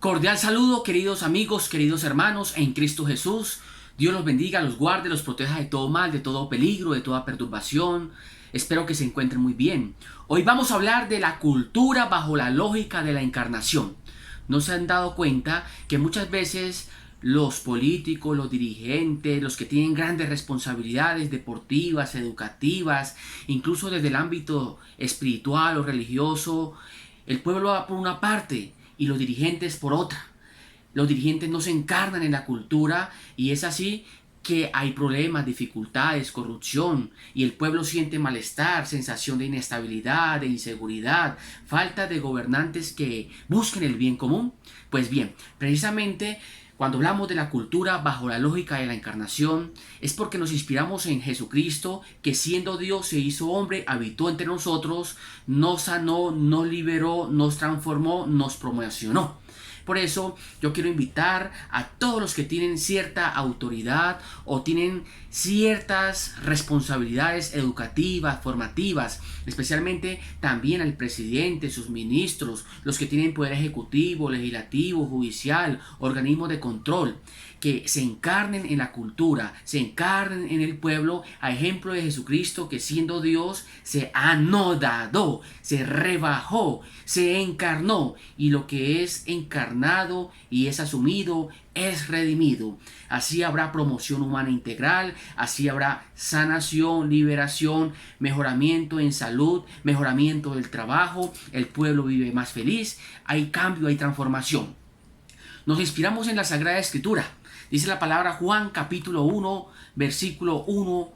Cordial saludo, queridos amigos, queridos hermanos en Cristo Jesús. Dios los bendiga, los guarde, los proteja de todo mal, de todo peligro, de toda perturbación. Espero que se encuentren muy bien. Hoy vamos a hablar de la cultura bajo la lógica de la encarnación. ¿No se han dado cuenta que muchas veces los políticos, los dirigentes, los que tienen grandes responsabilidades deportivas, educativas, incluso desde el ámbito espiritual o religioso, el pueblo va por una parte y los dirigentes por otra? Los dirigentes no se encarnan en la cultura y es así que hay problemas, dificultades, corrupción y el pueblo siente malestar, sensación de inestabilidad, de inseguridad, falta de gobernantes que busquen el bien común. Pues bien, precisamente cuando hablamos de la cultura bajo la lógica de la encarnación, es porque nos inspiramos en Jesucristo, que siendo Dios se hizo hombre, habitó entre nosotros, nos sanó, nos liberó, nos transformó, nos promocionó. Por eso yo quiero invitar a todos los que tienen cierta autoridad o tienen ciertas responsabilidades educativas, formativas, especialmente también al presidente, sus ministros, los que tienen poder ejecutivo, legislativo, judicial, organismos de control, que se encarnen en la cultura, se encarnen en el pueblo, a ejemplo de Jesucristo, que siendo Dios se anodadó, se rebajó, se encarnó, y lo que es encarnado y es asumido es redimido. Así habrá promoción humana integral, así habrá sanación, liberación, mejoramiento en salud, mejoramiento del trabajo, el pueblo vive más feliz, hay cambio, hay transformación. Nos inspiramos en la Sagrada Escritura. Dice la palabra Juan capítulo 1, versículo 1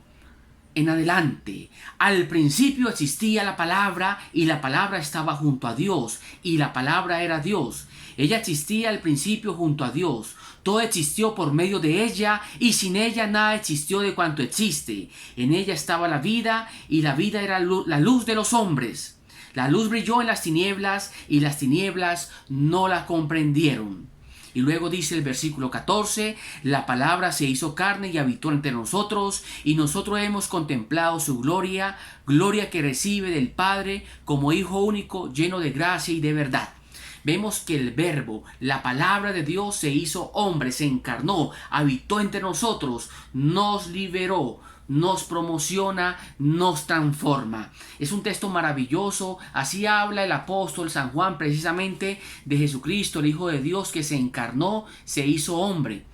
en adelante. Al principio existía la palabra y la palabra estaba junto a Dios y la palabra era Dios. Ella existía al principio junto a Dios. Todo existió por medio de ella y sin ella nada existió de cuanto existe. En ella estaba la vida y la vida era la luz de los hombres. La luz brilló en las tinieblas y las tinieblas no la comprendieron. Y luego dice el versículo 14, la palabra se hizo carne y habitó entre nosotros, y nosotros hemos contemplado su gloria, gloria que recibe del Padre como Hijo único, lleno de gracia y de verdad. Vemos que el verbo, la palabra de Dios se hizo hombre, se encarnó, habitó entre nosotros, nos liberó, nos promociona, nos transforma. Es un texto maravilloso. Así habla el apóstol San Juan precisamente de Jesucristo, el Hijo de Dios, que se encarnó, se hizo hombre.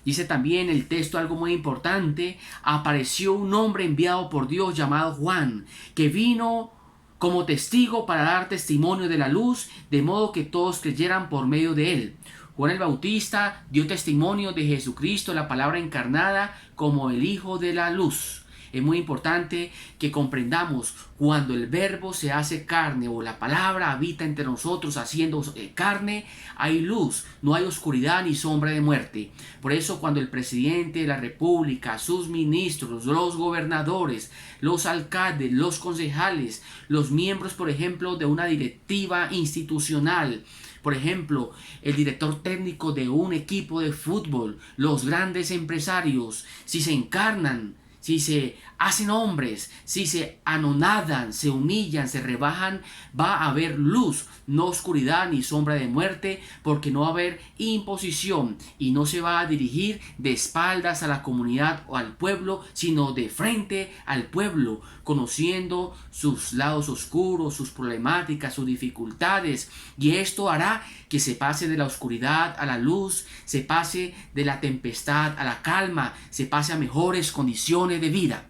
Dice también el texto algo muy importante: apareció un hombre enviado por Dios llamado Juan, que vino como testigo para dar testimonio de la luz, de modo que todos creyeran por medio de él. Juan el Bautista dio testimonio de Jesucristo, la palabra encarnada, como el Hijo de la Luz. Es muy importante que comprendamos cuando el verbo se hace carne o la palabra habita entre nosotros haciendo carne, hay luz, no hay oscuridad ni sombra de muerte. Por eso cuando el presidente de la república, sus ministros, los gobernadores, los alcaldes, los concejales, los miembros, por ejemplo, de una directiva institucional, por ejemplo, el director técnico de un equipo de fútbol, los grandes empresarios, si se encarnan, si se hacen hombres, si se anonadan, se humillan, se rebajan, va a haber luz, no oscuridad ni sombra de muerte, porque no va a haber imposición y no se va a dirigir de espaldas a la comunidad o al pueblo, sino de frente al pueblo, conociendo sus lados oscuros, sus problemáticas, sus dificultades, y esto hará que se pase de la oscuridad a la luz, se pase de la tempestad a la calma, se pase a mejores condiciones de vida.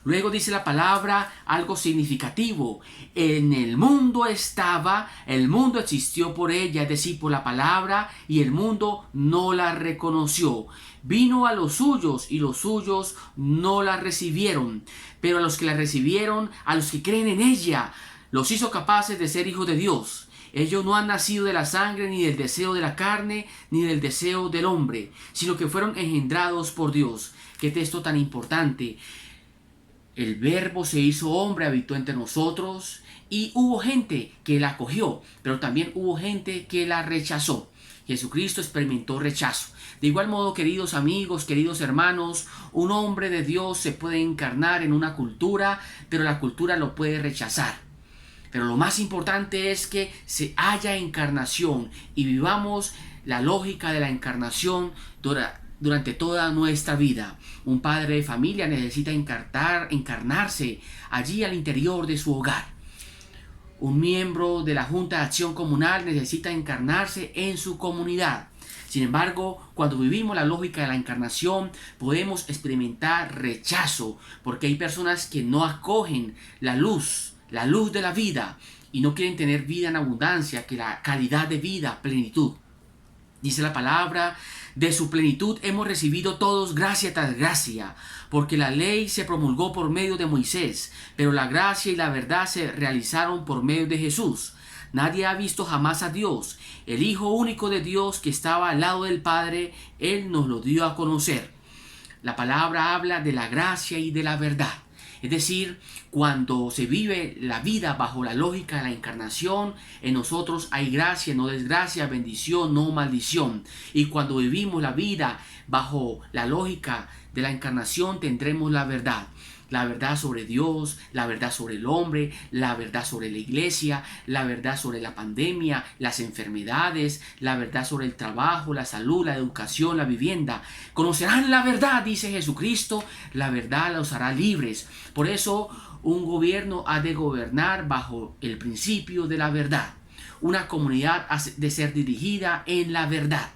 Luego dice la palabra algo significativo: en el mundo estaba, el mundo existió por ella, es decir, por la palabra, y el mundo no la reconoció. Vino a los suyos y los suyos no la recibieron, pero a los que la recibieron, a los que creen en ella, los hizo capaces de ser hijos de Dios. Ellos no han nacido de la sangre, ni del deseo de la carne, ni del deseo del hombre, sino que fueron engendrados por Dios. Qué texto tan importante. El verbo se hizo hombre, habitó entre nosotros, y hubo gente que la acogió, pero también hubo gente que la rechazó. Jesucristo experimentó rechazo. De igual modo, queridos amigos, queridos hermanos, un hombre de Dios se puede encarnar en una cultura, pero la cultura lo puede rechazar. Pero lo más importante es que se haya encarnación y vivamos la lógica de la encarnación durante toda nuestra vida. Un padre de familia necesita encarnarse allí al interior de su hogar. Un miembro de la Junta de Acción Comunal necesita encarnarse en su comunidad. Sin embargo, cuando vivimos la lógica de la encarnación, podemos experimentar rechazo, porque hay personas que no acogen la luz de la vida, y no quieren tener vida en abundancia, que la calidad de vida, plenitud. Dice la palabra, de su plenitud hemos recibido todos gracia tras gracia, porque la ley se promulgó por medio de Moisés, pero la gracia y la verdad se realizaron por medio de Jesús. Nadie ha visto jamás a Dios. El Hijo único de Dios que estaba al lado del Padre, Él nos lo dio a conocer. La palabra habla de la gracia y de la verdad. Es decir, cuando se vive la vida bajo la lógica de la encarnación, en nosotros hay gracia, no desgracia, bendición, no maldición. Y cuando vivimos la vida bajo la lógica de la encarnación, tendremos la verdad. La verdad sobre Dios, la verdad sobre el hombre, la verdad sobre la iglesia, la verdad sobre la pandemia, las enfermedades, la verdad sobre el trabajo, la salud, la educación, la vivienda. Conocerán la verdad, dice Jesucristo, la verdad los hará libres. Por eso un gobierno ha de gobernar bajo el principio de la verdad. Una comunidad ha de ser dirigida en la verdad.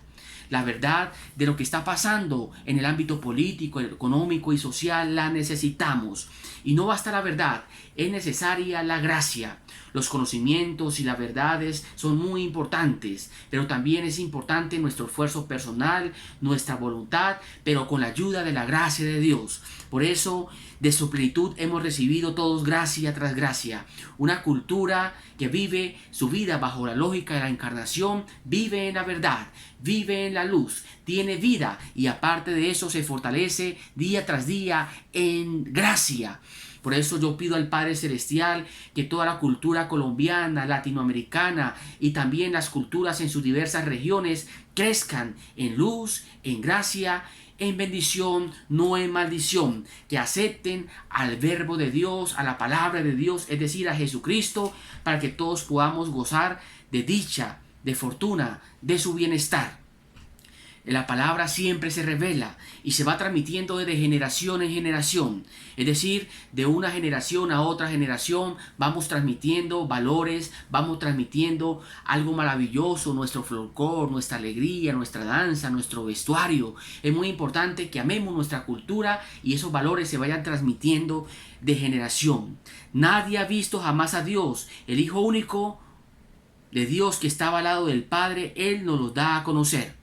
La verdad de lo que está pasando en el ámbito político, económico y social la necesitamos. Y no basta la verdad, es necesaria la gracia. Los conocimientos y las verdades son muy importantes, pero también es importante nuestro esfuerzo personal, nuestra voluntad, pero con la ayuda de la gracia de Dios. Por eso, de su plenitud hemos recibido todos gracia tras gracia. Una cultura que vive su vida bajo la lógica de la encarnación, vive en la verdad, vive en la luz, tiene vida y aparte de eso se fortalece día tras día en gracia. Por eso yo pido al Padre Celestial que toda la cultura colombiana, latinoamericana y también las culturas en sus diversas regiones crezcan en luz, en gracia, en bendición, no en maldición, que acepten al verbo de Dios, a la palabra de Dios, es decir, a Jesucristo, para que todos podamos gozar de dicha, de fortuna, de su bienestar. La palabra siempre se revela y se va transmitiendo de generación en generación. Es decir, de una generación a otra generación vamos transmitiendo valores, vamos transmitiendo algo maravilloso, nuestro folclore, nuestra alegría, nuestra danza, nuestro vestuario. Es muy importante que amemos nuestra cultura y esos valores se vayan transmitiendo de generación. Nadie ha visto jamás a Dios, el Hijo único de Dios que estaba al lado del Padre, Él nos lo da a conocer.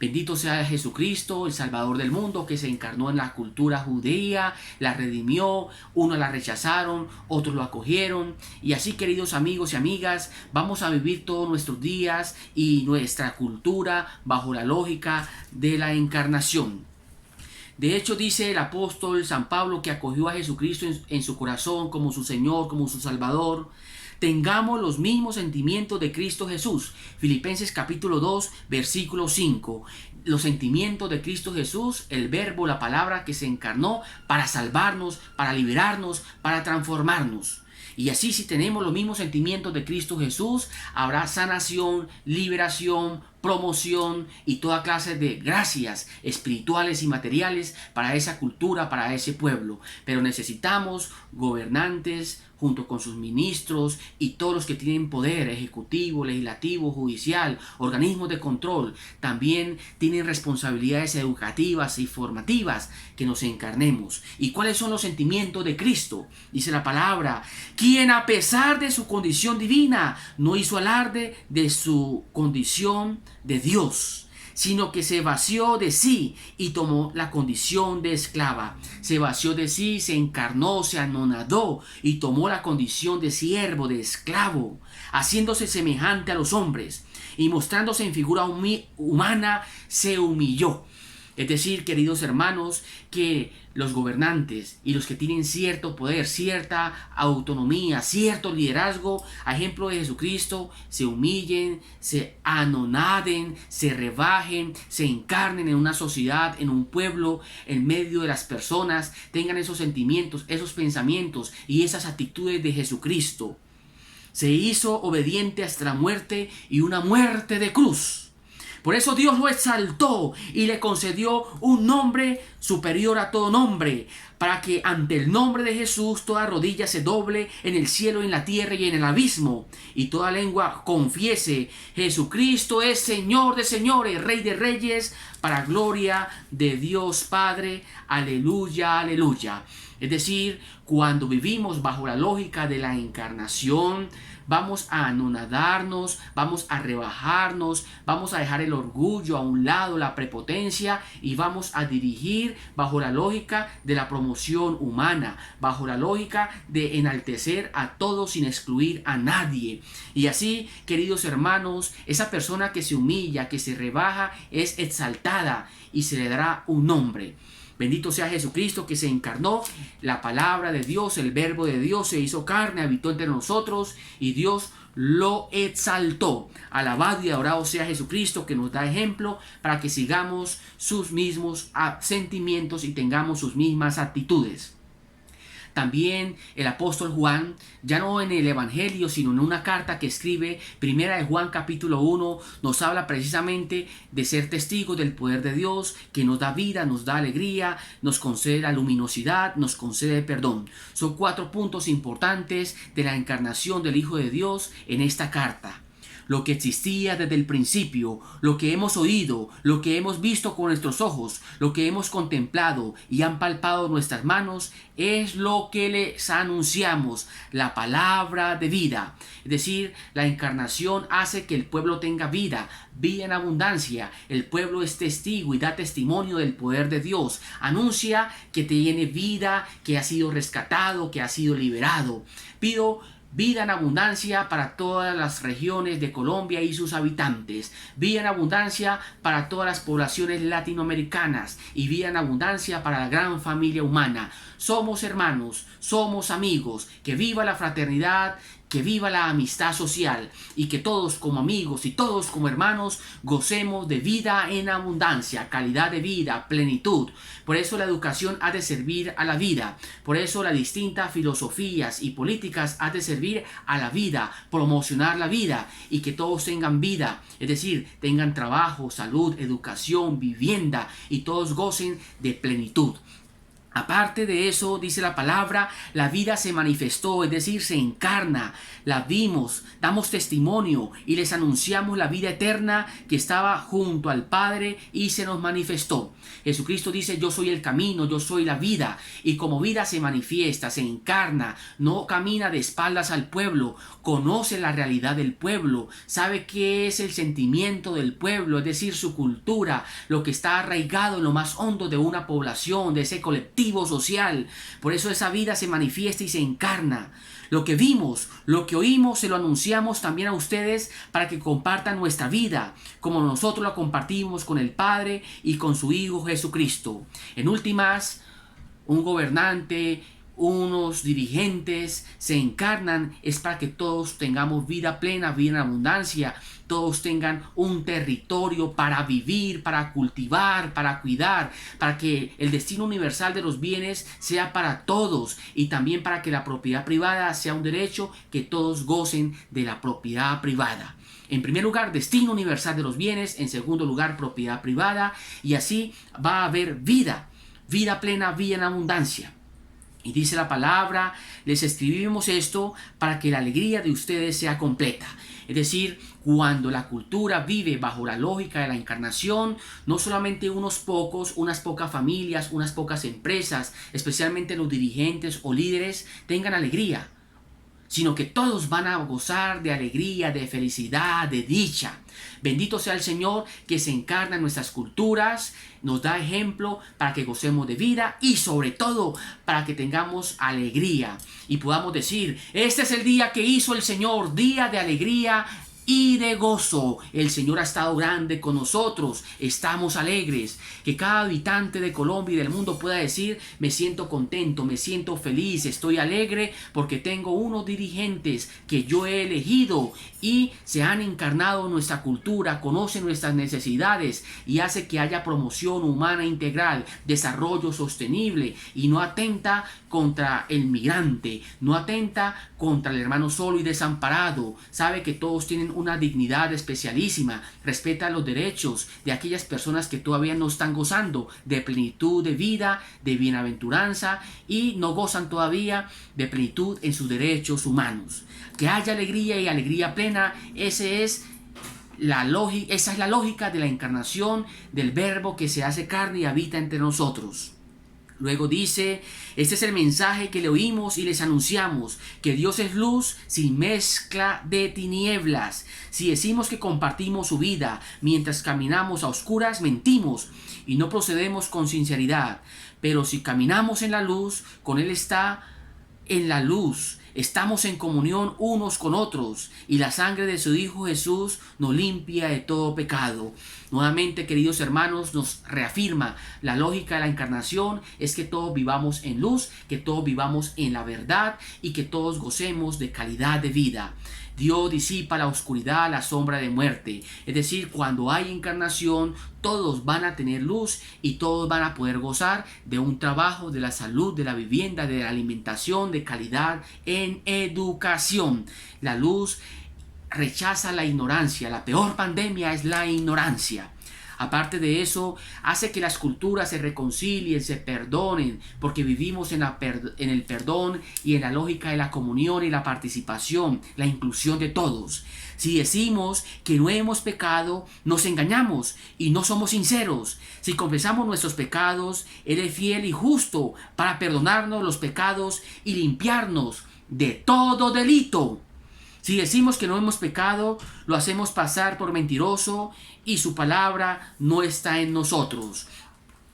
Bendito sea Jesucristo, el Salvador del mundo, que se encarnó en la cultura judía, la redimió, unos la rechazaron, otros lo acogieron. Y así, queridos amigos y amigas, vamos a vivir todos nuestros días y nuestra cultura bajo la lógica de la encarnación. De hecho, dice el apóstol San Pablo, que acogió a Jesucristo en su corazón como su Señor, como su Salvador. Tengamos los mismos sentimientos de Cristo Jesús. Filipenses capítulo 2, versículo 5. Los sentimientos de Cristo Jesús, el verbo, la palabra que se encarnó para salvarnos, para liberarnos, para transformarnos. Y así, si tenemos los mismos sentimientos de Cristo Jesús, habrá sanación, liberación, promoción y toda clase de gracias espirituales y materiales para esa cultura, para ese pueblo. Pero necesitamos gobernantes junto con sus ministros y todos los que tienen poder ejecutivo, legislativo, judicial, organismos de control, también tienen responsabilidades educativas y formativas, que nos encarnemos. ¿Y cuáles son los sentimientos de Cristo? Dice la palabra, quien a pesar de su condición divina no hizo alarde de su condición de Dios, sino que se vació de sí y tomó la condición de esclava. Se vació de sí, se encarnó, se anonadó y tomó la condición de siervo, de esclavo, haciéndose semejante a los hombres y mostrándose en figura humana, se humilló. Es decir, queridos hermanos, que los gobernantes y los que tienen cierto poder, cierta autonomía, cierto liderazgo, a ejemplo de Jesucristo, se humillen, se anonaden, se rebajen, se encarnen en una sociedad, en un pueblo, en medio de las personas, tengan esos sentimientos, esos pensamientos y esas actitudes de Jesucristo. Se hizo obediente hasta la muerte y una muerte de cruz. Por eso Dios lo exaltó y le concedió un nombre superior a todo nombre, para que ante el nombre de Jesús toda rodilla se doble en el cielo, en la tierra y en el abismo, y toda lengua confiese: Jesucristo es Señor de señores, Rey de reyes, para gloria de Dios Padre. Aleluya, aleluya. Es decir, cuando vivimos bajo la lógica de la encarnación, vamos a anonadarnos, vamos a rebajarnos, vamos a dejar el orgullo a un lado, la prepotencia, y vamos a dirigir bajo la lógica de la promoción humana, bajo la lógica de enaltecer a todos sin excluir a nadie. Y así, queridos hermanos, esa persona que se humilla, que se rebaja, es exaltada y se le dará un nombre. Bendito sea Jesucristo, que se encarnó, la palabra de Dios, el verbo de Dios se hizo carne, habitó entre nosotros y Dios lo exaltó. Alabado y adorado sea Jesucristo, que nos da ejemplo para que sigamos sus mismos sentimientos y tengamos sus mismas actitudes. También el apóstol Juan, ya no en el Evangelio, sino en una carta que escribe, Primera de Juan capítulo 1, nos habla precisamente de ser testigos del poder de Dios, que nos da vida, nos da alegría, nos concede la luminosidad, nos concede perdón. Son 4 puntos importantes de la encarnación del Hijo de Dios en esta carta. Lo que existía desde el principio, lo que hemos oído, lo que hemos visto con nuestros ojos, lo que hemos contemplado y han palpado nuestras manos, es lo que les anunciamos, la palabra de vida. Es decir, la encarnación hace que el pueblo tenga vida, vida en abundancia. El pueblo es testigo y da testimonio del poder de Dios. Anuncia que tiene vida, que ha sido rescatado, que ha sido liberado. Pido vida en abundancia para todas las regiones de Colombia y sus habitantes. Vida en abundancia para todas las poblaciones latinoamericanas. Y vida en abundancia para la gran familia humana. Somos hermanos, somos amigos. Que viva la fraternidad, que viva la amistad social. Y que todos como amigos y todos como hermanos gocemos de vida en abundancia, calidad de vida, plenitud. Por eso la educación ha de servir a la vida. Por eso las distintas filosofías y políticas ha de servir a la vida, promocionar la vida y que todos tengan vida. Es decir, tengan trabajo, salud, educación, vivienda y todos gocen de plenitud. Aparte de eso, dice la palabra, la vida se manifestó, es decir, se encarna, la vimos, damos testimonio y les anunciamos la vida eterna que estaba junto al Padre y se nos manifestó. Jesucristo dice: yo soy el camino, yo soy la vida, y como vida se manifiesta, se encarna, no camina de espaldas al pueblo, conoce la realidad del pueblo, sabe qué es el sentimiento del pueblo, es decir, su cultura, lo que está arraigado en lo más hondo de una población, de ese colectivo social. Por eso esa vida se manifiesta y se encarna. Lo que vimos, lo que oímos, se lo anunciamos también a ustedes para que compartan nuestra vida, como nosotros la compartimos con el Padre y con su Hijo Jesucristo. En últimas, un gobernante, unos dirigentes se encarnan es para que todos tengamos vida plena, vida en abundancia, todos tengan un territorio para vivir, para cultivar, para cuidar, para que el destino universal de los bienes sea para todos y también para que la propiedad privada sea un derecho, que todos gocen de la propiedad privada. En primer lugar, destino universal de los bienes, en segundo lugar, propiedad privada, y así va a haber vida, vida plena, vida en abundancia. Y dice la palabra: les escribimos esto para que la alegría de ustedes sea completa. Es decir, cuando la cultura vive bajo la lógica de la encarnación, no solamente unos pocos, unas pocas familias, unas pocas empresas, especialmente los dirigentes o líderes, tengan alegría, sino que todos van a gozar de alegría, de felicidad, de dicha. Bendito sea el Señor, que se encarna en nuestras culturas, nos da ejemplo para que gocemos de vida y sobre todo para que tengamos alegría y podamos decir: este es el día que hizo el Señor, día de alegría y de gozo. El Señor ha estado grande con nosotros, estamos alegres. Que cada habitante de Colombia y del mundo pueda decir: me siento contento, me siento feliz, estoy alegre porque tengo unos dirigentes que yo he elegido y se han encarnado en nuestra cultura, conocen nuestras necesidades y hace que haya promoción humana integral, desarrollo sostenible y no atenta contra el migrante, no atenta contra el hermano solo y desamparado. Sabe que todos tienen una dignidad especialísima, respeta los derechos de aquellas personas que todavía no están gozando de plenitud de vida, de bienaventuranza y no gozan todavía de plenitud en sus derechos humanos. Que haya alegría y alegría plena, esa es la lógica de la encarnación del Verbo que se hace carne y habita entre nosotros. Luego dice: este es el mensaje que le oímos y les anunciamos, que Dios es luz sin mezcla de tinieblas. Si decimos que compartimos su vida mientras caminamos a oscuras, mentimos y no procedemos con sinceridad. Pero si caminamos en la luz, con Él está en la luz. Estamos en comunión unos con otros y la sangre de su Hijo Jesús nos limpia de todo pecado. Nuevamente, queridos hermanos, nos reafirma la lógica de la encarnación es que todos vivamos en luz, que todos vivamos en la verdad y que todos gocemos de calidad de vida. Dios disipa la oscuridad, la sombra de muerte. Es decir, cuando hay encarnación, todos van a tener luz y todos van a poder gozar de un trabajo, de la salud, de la vivienda, de la alimentación, de calidad en educación. La luz rechaza la ignorancia. La peor pandemia es la ignorancia. Aparte de eso, hace que las culturas se reconcilien, se perdonen, porque vivimos en el perdón y en la lógica de la comunión y la participación, la inclusión de todos. Si decimos que no hemos pecado, nos engañamos y no somos sinceros. Si confesamos nuestros pecados, Él es fiel y justo para perdonarnos los pecados y limpiarnos de todo delito. Si decimos que no hemos pecado, lo hacemos pasar por mentiroso y su palabra no está en nosotros.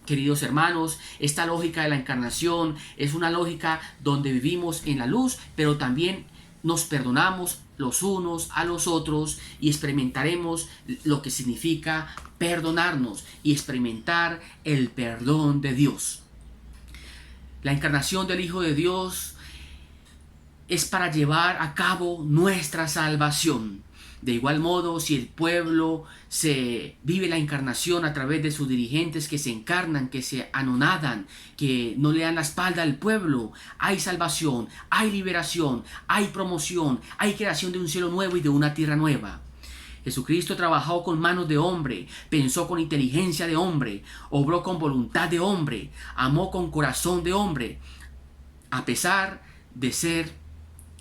Queridos hermanos, esta lógica de la encarnación es una lógica donde vivimos en la luz, pero también nos perdonamos los unos a los otros y experimentaremos lo que significa perdonarnos y experimentar el perdón de Dios. La encarnación del Hijo de Dios es para llevar a cabo nuestra salvación. De igual modo, si el pueblo se vive la encarnación a través de sus dirigentes que se encarnan, que se anonadan, que no le dan la espalda al pueblo, hay salvación, hay liberación, hay promoción, hay creación de un cielo nuevo y de una tierra nueva. Jesucristo trabajó con manos de hombre, pensó con inteligencia de hombre, obró con voluntad de hombre, amó con corazón de hombre, a pesar de ser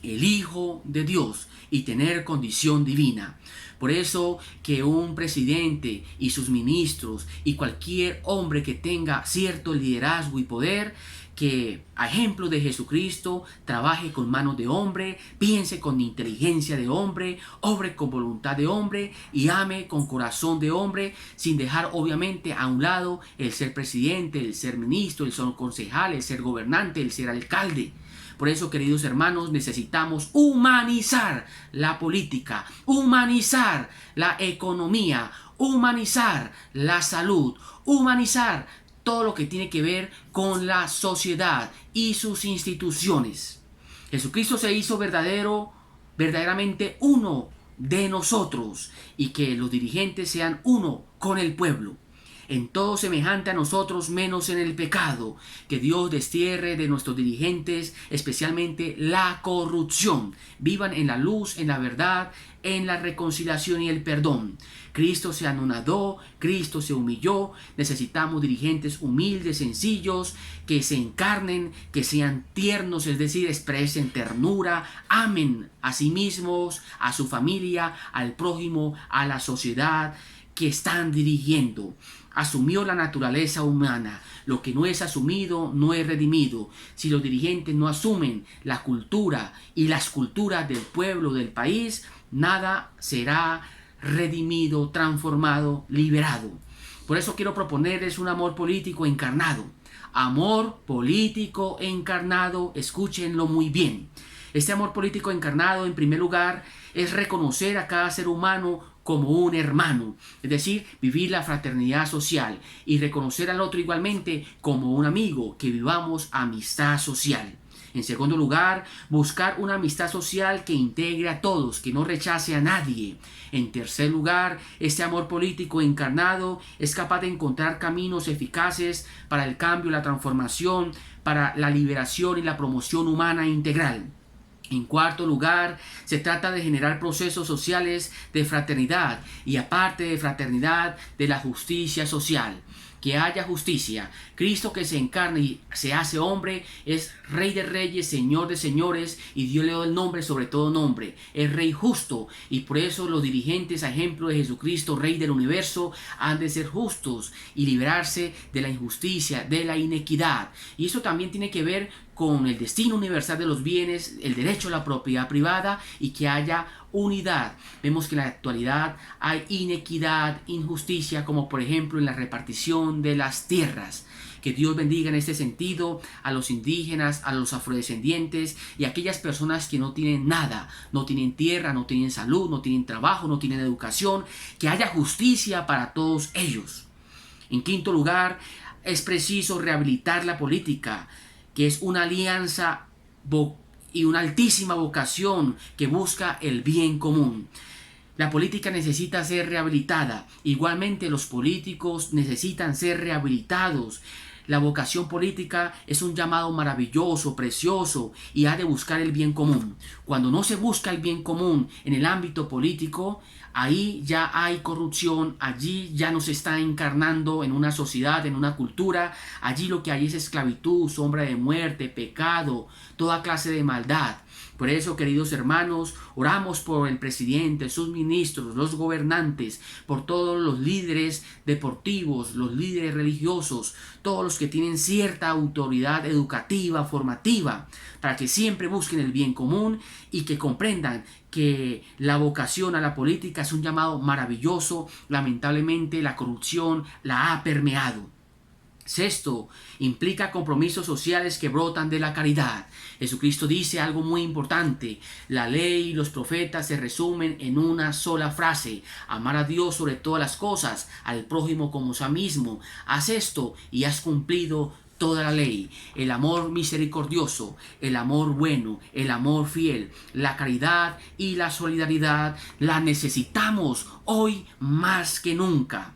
el Hijo de Dios y tener condición divina. Por eso que un presidente y sus ministros y cualquier hombre que tenga cierto liderazgo y poder, que a ejemplo de Jesucristo trabaje con manos de hombre, piense con inteligencia de hombre, obre con voluntad de hombre y ame con corazón de hombre, sin dejar obviamente a un lado el ser presidente, el ser ministro, el ser concejal, el ser gobernante, el ser alcalde. Por eso, queridos hermanos, necesitamos humanizar la política, humanizar la economía, humanizar la salud, humanizar todo lo que tiene que ver con la sociedad y sus instituciones. Jesucristo se hizo verdaderamente uno de nosotros y que los dirigentes sean uno con el pueblo. En todo semejante a nosotros menos en el pecado, que Dios destierre de nuestros dirigentes especialmente la corrupción, vivan en la luz, en la verdad, en la reconciliación y el perdón. Cristo se anonadó, Cristo se humilló, necesitamos dirigentes humildes, sencillos, que se encarnen, que sean tiernos, es decir, expresen ternura, amen a sí mismos, a su familia, al prójimo, a la sociedad que están dirigiendo. Asumió la naturaleza humana. Lo que no es asumido no es redimido. Si los dirigentes no asumen la cultura y las culturas del pueblo, del país, nada será redimido, transformado, liberado. Por eso quiero proponerles un amor político encarnado. Amor político encarnado, escúchenlo muy bien. Este amor político encarnado, en primer lugar, es reconocer a cada ser humano como un hermano, es decir, vivir la fraternidad social y reconocer al otro igualmente como un amigo, que vivamos amistad social. En segundo lugar, buscar una amistad social que integre a todos, que no rechace a nadie. En tercer lugar, este amor político encarnado es capaz de encontrar caminos eficaces para el cambio, la transformación, para la liberación y la promoción humana integral. En cuarto lugar, se trata de generar procesos sociales de fraternidad y, aparte de fraternidad, de la justicia social. Que haya justicia. Cristo, que se encarna y se hace hombre, es Rey de reyes, Señor de señores, y Dios le dio el nombre sobre todo nombre. Es Rey justo, y por eso los dirigentes, a ejemplo de Jesucristo, Rey del universo, han de ser justos y liberarse de la injusticia, de la inequidad. Y eso también tiene que ver con el destino universal de los bienes, el derecho a la propiedad privada y que haya unidad. Vemos que en la actualidad hay inequidad, injusticia, como por ejemplo en la repartición de las tierras. Que Dios bendiga en este sentido a los indígenas, a los afrodescendientes y a aquellas personas que no tienen nada, no tienen tierra, no tienen salud, no tienen trabajo, no tienen educación. Que haya justicia para todos ellos. En quinto lugar, es preciso rehabilitar la política, que es una alianza y una altísima vocación que busca el bien común. La política necesita ser rehabilitada. Igualmente los políticos necesitan ser rehabilitados. La vocación política es un llamado maravilloso, precioso, y ha de buscar el bien común. Cuando no se busca el bien común en el ámbito político, ahí ya hay corrupción, allí ya no se está encarnando en una sociedad, en una cultura. Allí lo que hay es esclavitud, sombra de muerte, pecado, toda clase de maldad. Por eso, queridos hermanos, oramos por el presidente, sus ministros, los gobernantes, por todos los líderes deportivos, los líderes religiosos, todos los que tienen cierta autoridad educativa, formativa, para que siempre busquen el bien común y que comprendan que la vocación a la política es un llamado maravilloso. Lamentablemente, la corrupción la ha permeado. Sexto, implica compromisos sociales que brotan de la caridad. Jesucristo dice algo muy importante: la ley y los profetas se resumen en una sola frase: amar a Dios sobre todas las cosas, al prójimo como a sí mismo. Haz esto y has cumplido toda la ley. El amor misericordioso, el amor bueno, el amor fiel, la caridad y la solidaridad la necesitamos hoy más que nunca.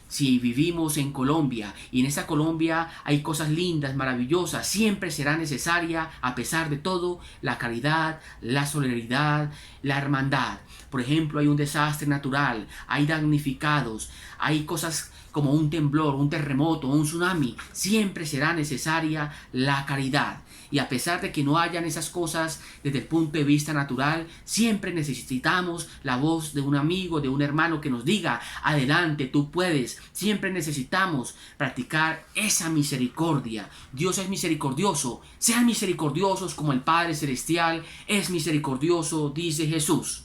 Si vivimos en Colombia y en esa Colombia hay cosas lindas, maravillosas, siempre será necesaria, a pesar de todo, la caridad, la solidaridad, la hermandad. Por ejemplo, hay un desastre natural, hay damnificados, hay cosas como un temblor, un terremoto, un tsunami. Siempre será necesaria la caridad. Y a pesar de que no hayan esas cosas desde el punto de vista natural, siempre necesitamos la voz de un amigo, de un hermano que nos diga: adelante, tú puedes. Siempre necesitamos practicar esa misericordia. Dios es misericordioso. Sean misericordiosos como el Padre Celestial es misericordioso, dice Jesús.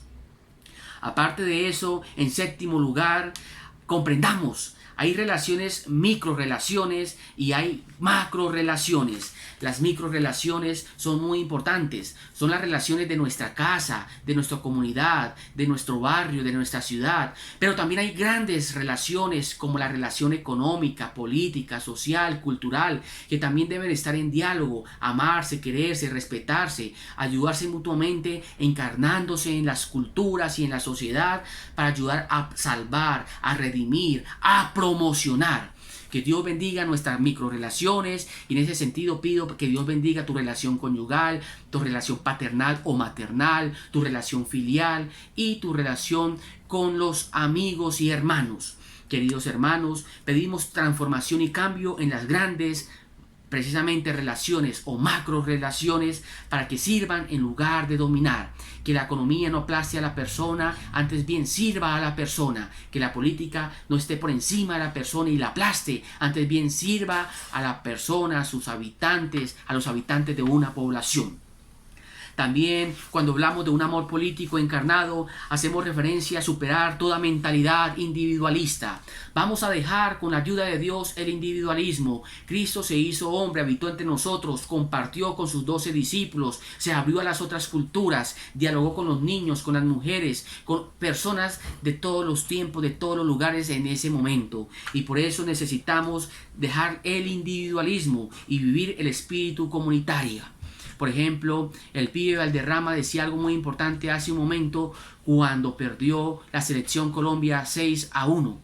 Aparte de eso, en séptimo lugar, comprendamos: hay relaciones, microrelaciones y hay macrorelaciones. Las microrelaciones son muy importantes. Son las relaciones de nuestra casa, de nuestra comunidad, de nuestro barrio, de nuestra ciudad. Pero también hay grandes relaciones como la relación económica, política, social, cultural, que también deben estar en diálogo, amarse, quererse, respetarse, ayudarse mutuamente, encarnándose en las culturas y en la sociedad para ayudar a salvar, a redimir, a promocionar. Que Dios bendiga nuestras microrelaciones y en ese sentido pido que Dios bendiga tu relación conyugal, tu relación paternal o maternal, tu relación filial y tu relación con los amigos y hermanos. Queridos hermanos, pedimos transformación y cambio en las grandes precisamente relaciones o macro relaciones para que sirvan en lugar de dominar. Que la economía no aplaste a la persona, antes bien sirva a la persona. Que la política no esté por encima de la persona y la aplaste, antes bien sirva a la persona, a sus habitantes, a los habitantes de una población. También cuando hablamos de un amor político encarnado, hacemos referencia a superar toda mentalidad individualista. Vamos a dejar con la ayuda de Dios el individualismo. Cristo se hizo hombre, habitó entre nosotros, compartió con sus 12 discípulos, se abrió a las otras culturas, dialogó con los niños, con las mujeres, con personas de todos los tiempos, de todos los lugares en ese momento. Y por eso necesitamos dejar el individualismo y vivir el espíritu comunitario. Por ejemplo, el pibe Valderrama decía algo muy importante hace un momento cuando perdió la selección Colombia 6-1.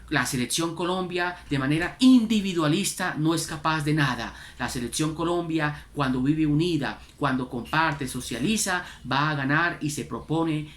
La selección Colombia de manera individualista no es capaz de nada. La selección Colombia, cuando vive unida, cuando comparte, socializa, va a ganar y se propone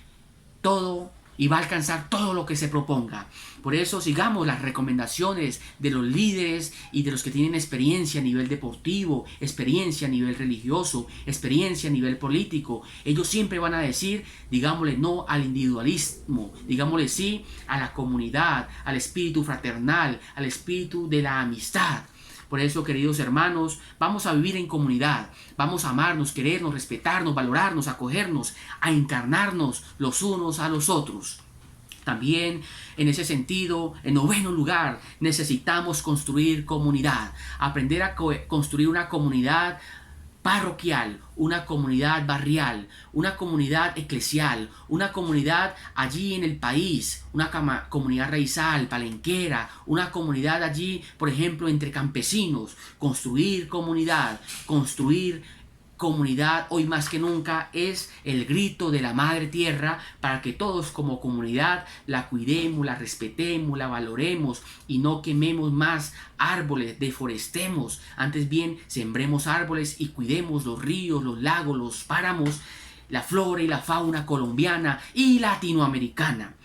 todo y va a alcanzar todo lo que se proponga. Por eso sigamos las recomendaciones de los líderes y de los que tienen experiencia a nivel deportivo, experiencia a nivel religioso, experiencia a nivel político. Ellos siempre van a decir, digámosle no al individualismo, digámosle sí a la comunidad, al espíritu fraternal, al espíritu de la amistad. Por eso, queridos hermanos, vamos a vivir en comunidad, vamos a amarnos, querernos, respetarnos, valorarnos, acogernos, a encarnarnos los unos a los otros. También, en ese sentido, en noveno lugar, necesitamos construir comunidad, aprender a construir una comunidad parroquial, una comunidad barrial, una comunidad eclesial, una comunidad allí en el país, una comunidad raizal, palenquera, una comunidad allí, por ejemplo, entre campesinos. Construir comunidad hoy más que nunca es el grito de la Madre Tierra para que todos como comunidad la cuidemos, la respetemos, la valoremos y no quememos más árboles, deforestemos. Antes bien, sembremos árboles y cuidemos los ríos, los lagos, los páramos, la flora y la fauna colombiana y latinoamericana.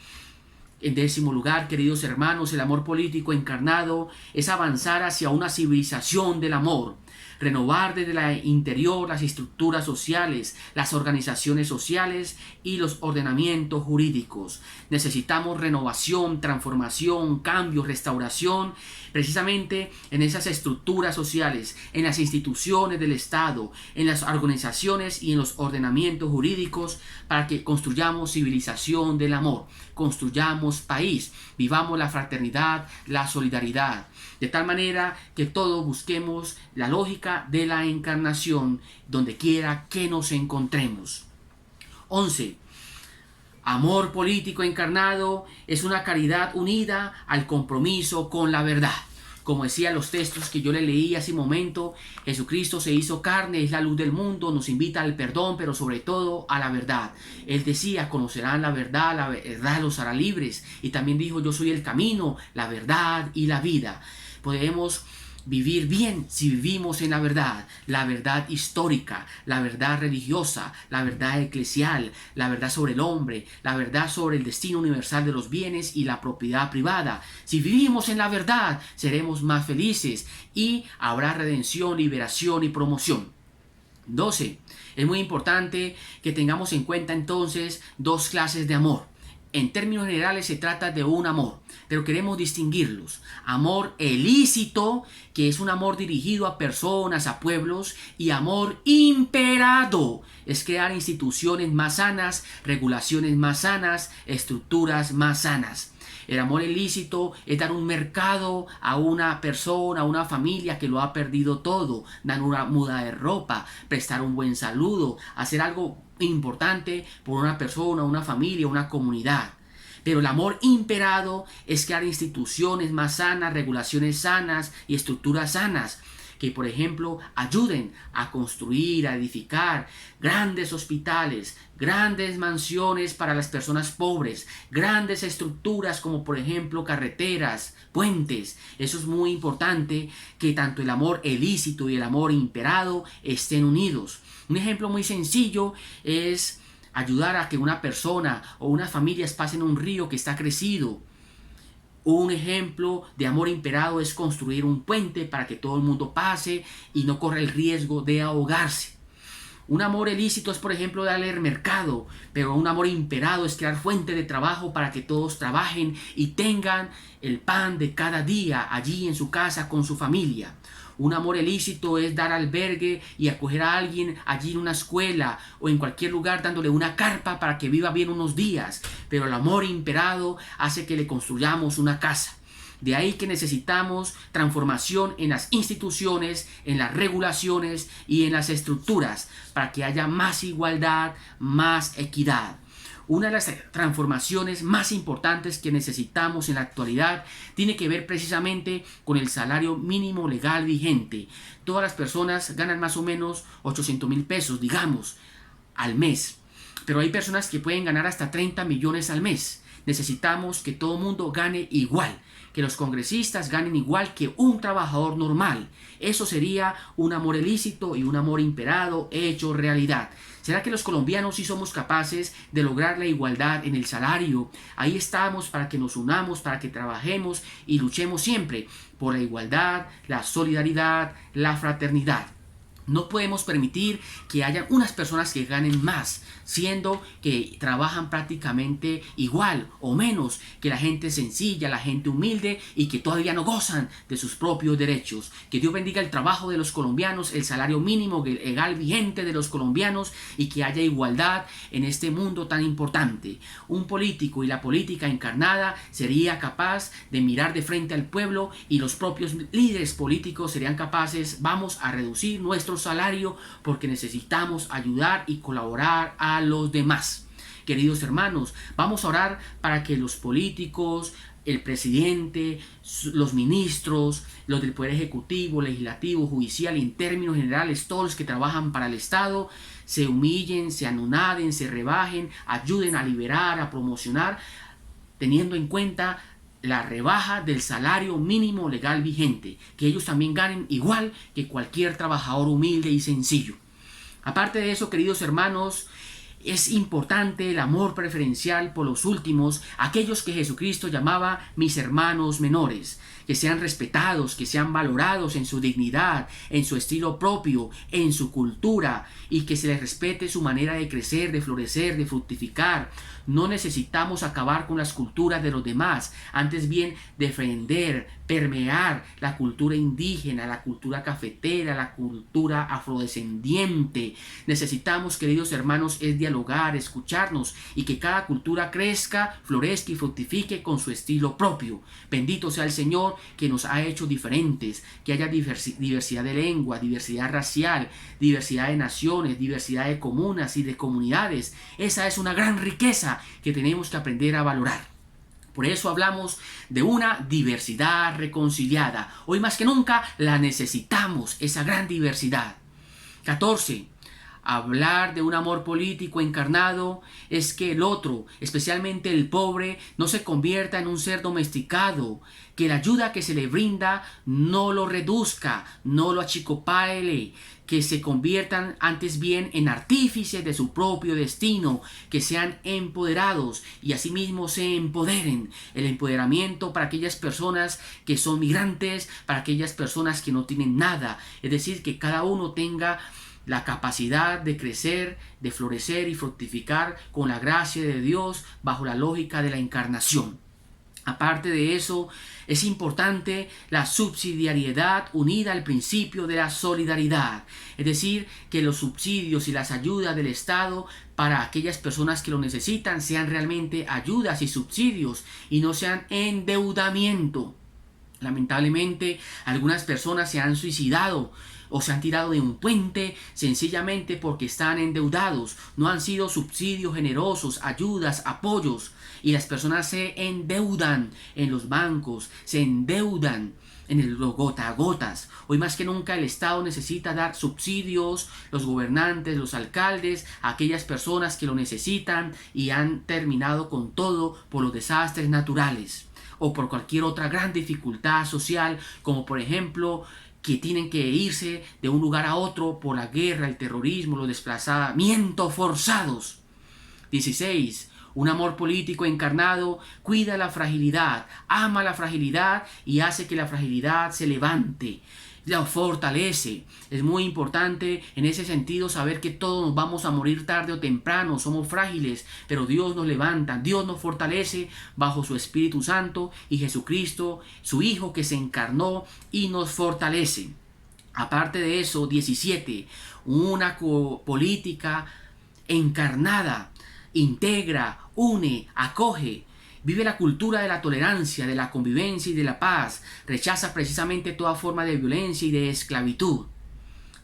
En décimo lugar, queridos hermanos, el amor político encarnado es avanzar hacia una civilización del amor. Renovar desde el interior las estructuras sociales, las organizaciones sociales y los ordenamientos jurídicos. Necesitamos renovación, transformación, cambio, restauración, precisamente en esas estructuras sociales, en las instituciones del Estado, en las organizaciones y en los ordenamientos jurídicos, para que construyamos civilización del amor, construyamos país, vivamos la fraternidad, la solidaridad, de tal manera que todos busquemos la lógica de la encarnación donde quiera que nos encontremos. 11. Amor político encarnado es una caridad unida al compromiso con la verdad. Como decían los textos que yo le leí hace un momento, Jesucristo se hizo carne, es la luz del mundo, nos invita al perdón, pero sobre todo a la verdad. Él decía, conocerán la verdad los hará libres. Y también dijo, yo soy el camino, la verdad y la vida. Podemos vivir bien si vivimos en la verdad histórica, la verdad religiosa, la verdad eclesial, la verdad sobre el hombre, la verdad sobre el destino universal de los bienes y la propiedad privada. Si vivimos en la verdad, seremos más felices y habrá redención, liberación y promoción. 12. Es muy importante que tengamos en cuenta entonces dos clases de amor. En términos generales se trata de un amor, pero queremos distinguirlos. Amor ilícito, que es un amor dirigido a personas, a pueblos, y amor imperado, es crear instituciones más sanas, regulaciones más sanas, estructuras más sanas. El amor ilícito es dar un mercado a una persona, a una familia que lo ha perdido todo, dar una muda de ropa, prestar un buen saludo, hacer algo importante por una persona, una familia, una comunidad. Pero el amor imperado es crear instituciones más sanas, regulaciones sanas y estructuras sanas, que por ejemplo ayuden a construir, a edificar grandes hospitales, grandes mansiones para las personas pobres, grandes estructuras como por ejemplo carreteras, puentes. Eso es muy importante, que tanto el amor ilícito y el amor imperado estén unidos. Un ejemplo muy sencillo es ayudar a que una persona o unas familias pasen un río que está crecido. Un ejemplo de amor imperado es construir un puente para que todo el mundo pase y no corra el riesgo de ahogarse. Un amor ilícito es, por ejemplo, darle el mercado, pero un amor imperado es crear fuente de trabajo para que todos trabajen y tengan el pan de cada día allí en su casa con su familia. Un amor ilícito es dar albergue y acoger a alguien allí en una escuela o en cualquier lugar dándole una carpa para que viva bien unos días. Pero el amor imperado hace que le construyamos una casa. De ahí que necesitamos transformación en las instituciones, en las regulaciones y en las estructuras para que haya más igualdad, más equidad. Una de las transformaciones más importantes que necesitamos en la actualidad tiene que ver precisamente con el salario mínimo legal vigente. Todas las personas ganan más o menos 800,000 pesos, digamos, al mes. Pero hay personas que pueden ganar hasta 30 millones al mes. Necesitamos que todo el mundo gane igual, que los congresistas ganen igual que un trabajador normal. Eso sería un amor ilícito y un amor imperado hecho realidad. ¿Será que los colombianos sí somos capaces de lograr la igualdad en el salario? Ahí estamos para que nos unamos, para que trabajemos y luchemos siempre por la igualdad, la solidaridad, la fraternidad. No podemos permitir que haya unas personas que ganen más, siendo que trabajan prácticamente igual o menos que la gente sencilla, la gente humilde y que todavía no gozan de sus propios derechos. Que Dios bendiga el trabajo de los colombianos, el salario mínimo legal vigente de los colombianos y que haya igualdad en este mundo tan importante. Un político y la política encarnada sería capaz de mirar de frente al pueblo y los propios líderes políticos serían capaces, vamos a reducir nuestro salario porque necesitamos ayudar y colaborar a los demás. Queridos hermanos, vamos a orar para que los políticos, el presidente, los ministros, los del Poder Ejecutivo, Legislativo, Judicial y en términos generales todos los que trabajan para el Estado se humillen, se anonaden, se rebajen, ayuden a liberar, a promocionar, teniendo en cuenta la rebaja del salario mínimo legal vigente, que ellos también ganen igual que cualquier trabajador humilde y sencillo. Aparte de eso, queridos hermanos, es importante el amor preferencial por los últimos, aquellos que Jesucristo llamaba mis hermanos menores, que sean respetados, que sean valorados en su dignidad, en su estilo propio, en su cultura, y que se les respete su manera de crecer, de florecer, de fructificar. No necesitamos acabar con las culturas de los demás, antes bien defender, permear la cultura indígena, la cultura cafetera, la cultura afrodescendiente. Necesitamos, queridos hermanos, es dialogar, escucharnos y que cada cultura crezca, florezca y fructifique con su estilo propio. Bendito sea el Señor que nos ha hecho diferentes, que haya diversidad de lengua, diversidad racial, diversidad de naciones, diversidad de comunas y de comunidades. Esa es una gran riqueza que tenemos que aprender a valorar. Por eso hablamos de una diversidad reconciliada. Hoy más que nunca la necesitamos, esa gran diversidad. 14. Hablar de un amor político encarnado es que el otro, especialmente el pobre, no se convierta en un ser domesticado, que la ayuda que se le brinda no lo reduzca, no lo achicopale, que se conviertan antes bien en artífices de su propio destino, que sean empoderados y asimismo se empoderen. El empoderamiento para aquellas personas que son migrantes, para aquellas personas que no tienen nada, es decir, que cada uno tenga la capacidad de crecer, de florecer y fructificar con la gracia de Dios bajo la lógica de la encarnación. Aparte de eso, es importante la subsidiariedad unida al principio de la solidaridad. Es decir, que los subsidios y las ayudas del Estado para aquellas personas que lo necesitan sean realmente ayudas y subsidios y no sean endeudamiento. Lamentablemente, algunas personas se han suicidado o se han tirado de un puente sencillamente porque están endeudados. No han sido subsidios generosos, ayudas, apoyos. Y las personas se endeudan en los bancos, se endeudan en los gota a gotas. Hoy más que nunca el Estado necesita dar subsidios, los gobernantes, los alcaldes, a aquellas personas que lo necesitan y han terminado con todo por los desastres naturales o por cualquier otra gran dificultad social, como por ejemplo que tienen que irse de un lugar a otro por la guerra, el terrorismo, los desplazamientos forzados. 16. Un amor político encarnado cuida la fragilidad, ama la fragilidad y hace que la fragilidad se levante, la fortalece. Es muy importante en ese sentido saber que todos nos vamos a morir tarde o temprano, somos frágiles, pero Dios nos levanta, Dios nos fortalece bajo su Espíritu Santo y Jesucristo, su Hijo que se encarnó y nos fortalece. Aparte de eso, 17, una política encarnada, integra, une, acoge, vive la cultura de la tolerancia, de la convivencia y de la paz, rechaza precisamente toda forma de violencia y de esclavitud.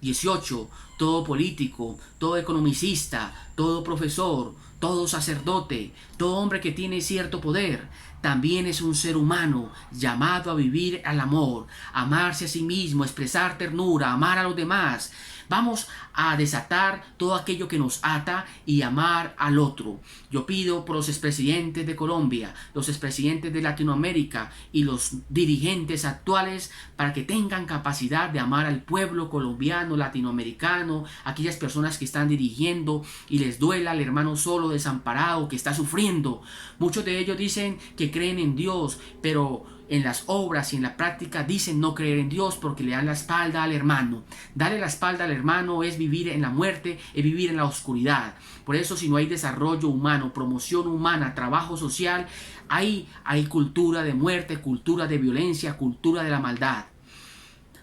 18. Todo político, todo economicista, todo profesor, todo sacerdote, todo hombre que tiene cierto poder, también es un ser humano llamado a vivir al amor, amarse a sí mismo, expresar ternura, amar a los demás. Vamos a desatar todo aquello que nos ata y amar al otro. Yo pido por los expresidentes de Colombia, los expresidentes de Latinoamérica y los dirigentes actuales para que tengan capacidad de amar al pueblo colombiano, latinoamericano, aquellas personas que están dirigiendo y les duela al hermano solo, desamparado, que está sufriendo. Muchos de ellos dicen que creen en Dios, pero en las obras y en la práctica dicen no creer en Dios porque le dan la espalda al hermano. Darle la espalda al hermano es vivir en la muerte, es vivir en la oscuridad. Por eso, si no hay desarrollo humano, promoción humana, trabajo social, hay cultura de muerte, cultura de violencia, cultura de la maldad.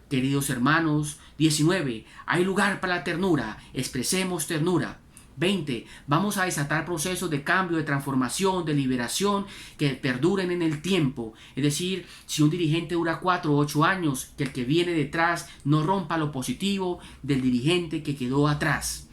Queridos hermanos, 19. Hay lugar para la ternura, expresemos ternura. 20. Vamos a desatar procesos de cambio, de transformación, de liberación que perduren en el tiempo. Es decir, si un dirigente dura 4 o 8 años, que el que viene detrás no rompa lo positivo del dirigente que quedó atrás.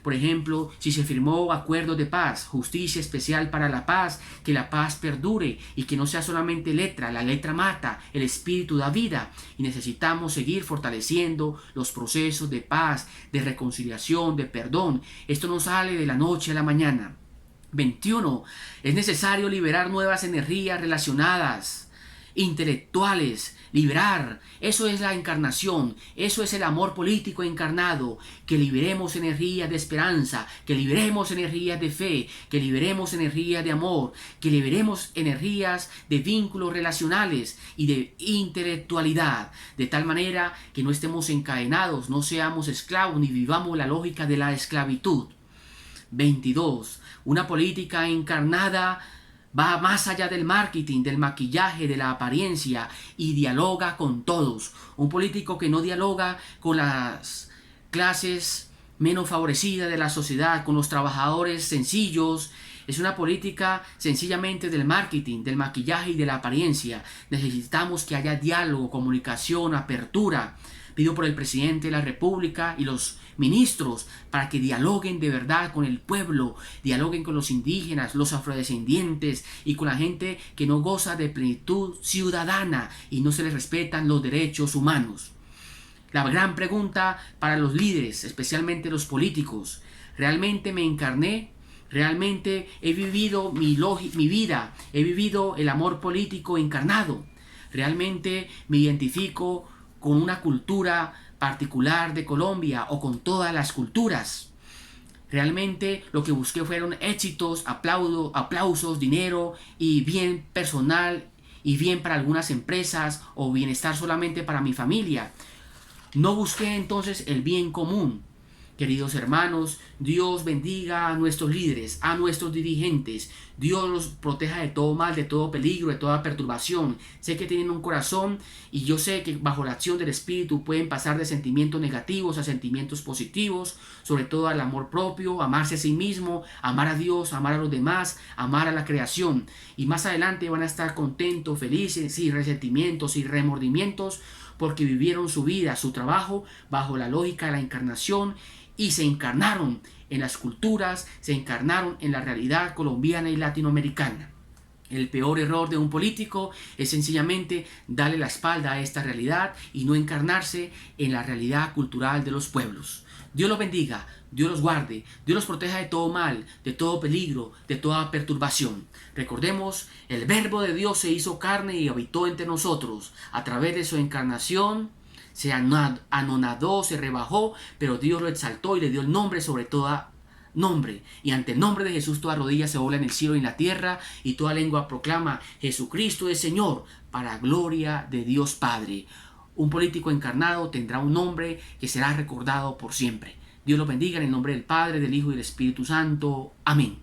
Por ejemplo, si se firmó acuerdos de paz, justicia especial para la paz, que la paz perdure y que no sea solamente letra, la letra mata, el espíritu da vida. Y necesitamos seguir fortaleciendo los procesos de paz, de reconciliación, de perdón. Esto no sale de la noche a la mañana. 21. Es necesario liberar nuevas energías relacionadas, intelectuales, liberar. Eso es la encarnación, eso es el amor político encarnado, que liberemos energías de esperanza, que liberemos energías de fe, que liberemos energías de amor, que liberemos energías de vínculos relacionales y de intelectualidad, de tal manera que no estemos encadenados, no seamos esclavos ni vivamos la lógica de la esclavitud. 22. Una política encarnada va más allá del marketing, del maquillaje, de la apariencia y dialoga con todos. Un político que no dialoga con las clases menos favorecidas de la sociedad, con los trabajadores sencillos, es una política sencillamente del marketing, del maquillaje y de la apariencia. Necesitamos que haya diálogo, comunicación, apertura. Pido por el presidente de la República y los ministros para que dialoguen de verdad con el pueblo, dialoguen con los indígenas, los afrodescendientes y con la gente que no goza de plenitud ciudadana y no se les respetan los derechos humanos. La gran pregunta para los líderes, especialmente los políticos: ¿realmente me encarné? ¿Realmente he vivido mi vida? ¿He vivido el amor político encarnado? ¿Realmente me identifico con una cultura particular de Colombia o con todas las culturas? Realmente lo que busqué fueron éxitos, aplausos, dinero y bien personal y bien para algunas empresas o bienestar solamente para mi familia. No busqué entonces el bien común. Queridos hermanos, Dios bendiga a nuestros líderes, a nuestros dirigentes. Dios los proteja de todo mal, de todo peligro, de toda perturbación. Sé que tienen un corazón y yo sé que bajo la acción del Espíritu pueden pasar de sentimientos negativos a sentimientos positivos, sobre todo al amor propio, amarse a sí mismo, amar a Dios, amar a los demás, amar a la creación. Y más adelante van a estar contentos, felices, sin resentimientos y remordimientos, porque vivieron su vida, su trabajo, bajo la lógica de la encarnación y se encarnaron en las culturas, se encarnaron en la realidad colombiana y latinoamericana. El peor error de un político es sencillamente darle la espalda a esta realidad y no encarnarse en la realidad cultural de los pueblos. Dios los bendiga, Dios los guarde, Dios los proteja de todo mal, de todo peligro, de toda perturbación. Recordemos, el Verbo de Dios se hizo carne y habitó entre nosotros. A través de su encarnación se anonadó, se rebajó, pero Dios lo exaltó y le dio el nombre sobre todo nombre. Y ante el nombre de Jesús toda rodilla se dobla en el cielo y en la tierra, y toda lengua proclama: Jesucristo es Señor, para gloria de Dios Padre. Un político encarnado tendrá un nombre que será recordado por siempre. Dios los bendiga en el nombre del Padre, del Hijo y del Espíritu Santo. Amén.